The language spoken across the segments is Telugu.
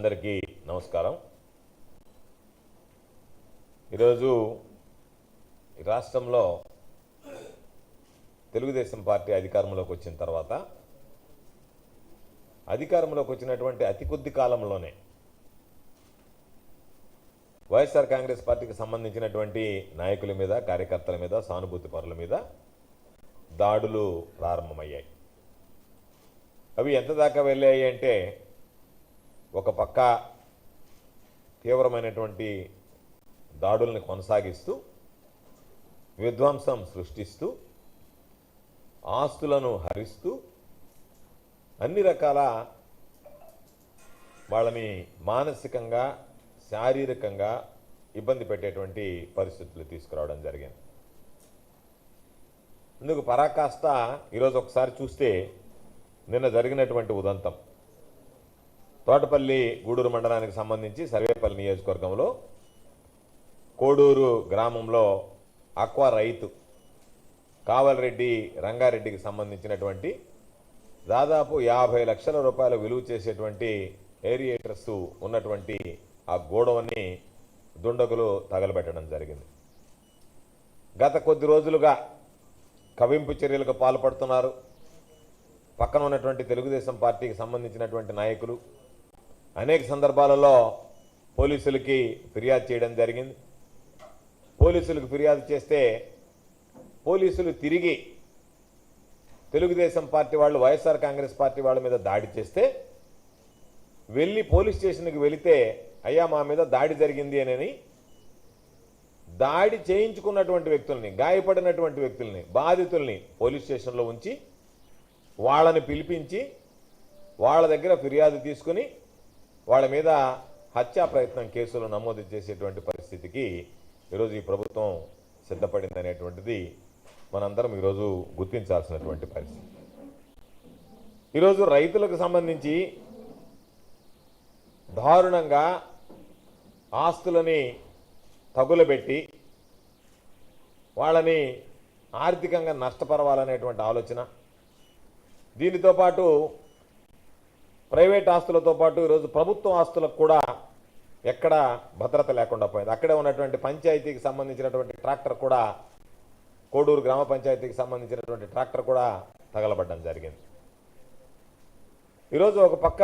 అందరికీ నమస్కారం. ఈరోజు రాష్ట్రంలో తెలుగుదేశం పార్టీ అధికారంలోకి వచ్చిన తర్వాత అధికారంలోకి వచ్చినటువంటి అతి కొద్ది కాలంలోనే వైఎస్ఆర్ కాంగ్రెస్ పార్టీకి సంబంధించినటువంటి నాయకుల మీద, కార్యకర్తల మీద, సానుభూతి పరుల మీద దాడులు ప్రారంభమయ్యాయి. అవి ఎంత దాకా వెళ్ళాయి అంటే, ఒక పక్క తీవ్రమైనటువంటి దాడుల్ని కొనసాగిస్తూ, విధ్వంసం సృష్టిస్తూ, ఆస్తులను హరిస్తూ, అన్ని రకాల వాళ్ళని మానసికంగా, శారీరకంగా ఇబ్బంది పెట్టేటువంటి పరిస్థితులు తీసుకురావడం జరిగింది. అందుకు పరాకాష్ట ఈరోజు ఒకసారి చూస్తే, నిన్న జరిగినటువంటి ఉదంతం తోటపల్లి గూడూరు మండలానికి సంబంధించి సర్వేపల్లి నియోజకవర్గంలో కోడూరు గ్రామంలో ఆక్వా రైతు కావలరెడ్డి రంగారెడ్డికి సంబంధించినటువంటి దాదాపు 50 లక్షల రూపాయల విలువ చేసేటువంటి ఏరియేటర్స్ ఉన్నటువంటి ఆ గోడౌన్ని దుండగులు తగలబెట్టడం జరిగింది. గత కొద్ది రోజులుగా కవింపు చర్యలకు పాల్పడుతున్నారు. పక్కన ఉన్నటువంటి తెలుగుదేశం పార్టీకి సంబంధించినటువంటి నాయకులు అనేక సందర్భాలలో పోలీసులకి ఫిర్యాదు చేయడం జరిగింది. పోలీసులకు ఫిర్యాదు చేస్తే పోలీసులు తిరిగి తెలుగుదేశం పార్టీ వాళ్ళు, వైఎస్ఆర్ కాంగ్రెస్ పార్టీ వాళ్ళ మీద దాడి చేస్తే వెళ్ళి పోలీస్ స్టేషన్కి వెళితే, అయ్యా మా మీద దాడి జరిగింది అని దాడి చేయించుకున్నటువంటి వ్యక్తుల్ని, గాయపడినటువంటి వ్యక్తుల్ని, బాధితుల్ని పోలీస్ స్టేషన్లో ఉంచి వాళ్ళని పిలిపించి వాళ్ళ దగ్గర ఫిర్యాదు తీసుకుని వాళ్ళ మీద హత్యా ప్రయత్నం కేసులు నమోదు చేసేటువంటి పరిస్థితికి ఈరోజు ఈ ప్రభుత్వం సిద్ధపడింది అనేటువంటిది మనందరం ఈరోజు గుర్తించాల్సినటువంటి పరిస్థితి. ఈరోజు రైతులకు సంబంధించి దారుణంగా ఆస్తులని తగులబెట్టి వాళ్ళని ఆర్థికంగా నష్టపరవాలనేటువంటి ఆలోచన, దీనితో పాటు ప్రైవేట్ ఆస్తులతో పాటు ఈరోజు ప్రభుత్వ ఆస్తులకు కూడా ఎక్కడ భద్రత లేకుండా పోయింది. అక్కడే ఉన్నటువంటి పంచాయతీకి సంబంధించినటువంటి ట్రాక్టర్ కూడా, కోడూరు గ్రామ పంచాయతీకి సంబంధించినటువంటి ట్రాక్టర్ కూడా తగలబడ్డం జరిగింది. ఈరోజు ఒక పక్క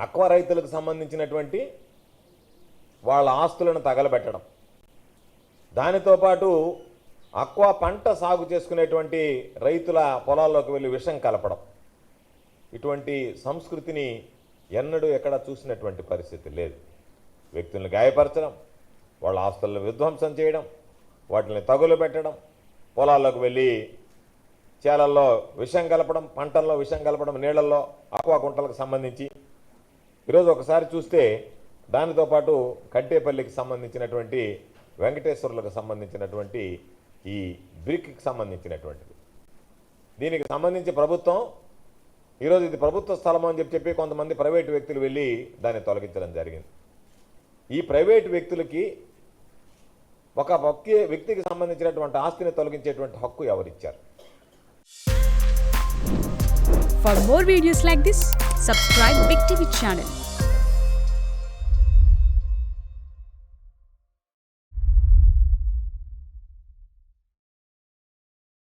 ఆక్వా రైతులకు సంబంధించినటువంటి వాళ్ళ ఆస్తులను తగలబెట్టడం, దానితో పాటు ఆక్వా పంట సాగు చేసుకునేటువంటి రైతుల పొలాల్లోకి వెళ్ళి విషం కలపడం, ఇటువంటి సంస్కృతిని ఎన్నడూ ఎక్కడ చూసినటువంటి పరిస్థితి లేదు. వ్యక్తులను గాయపరచడం, వాళ్ళ ఆస్తులను విధ్వంసం చేయడం, వాటిని తగులు పెట్టడం, పొలాల్లోకి వెళ్ళి చేలల్లో విషం కలపడం, పంటల్లో విషం కలపడం, నీళ్లలో ఆక్వా కుంటలకు సంబంధించి ఈరోజు ఒకసారి చూస్తే, దానితో పాటు కట్టేపల్లికి సంబంధించినటువంటి వెంకటేశ్వర్లకు సంబంధించినటువంటి ఈ బ్రిక్కి సంబంధించినటువంటిది, దీనికి సంబంధించి ప్రభుత్వం ఈరోజు ఇది ప్రభుత్వ స్థలం అని చెప్పి కొంతమంది ప్రైవేటు వ్యక్తులు వెళ్ళి దాన్ని తొలగించడం జరిగింది. ఈ ప్రైవేటు వ్యక్తులకి ఒక వ్యక్తికి సంబంధించినటువంటి ఆస్తిని తొలగించేటువంటి హక్కు ఎవరిచ్చారు? For more videos like this, subscribe Big TV channel.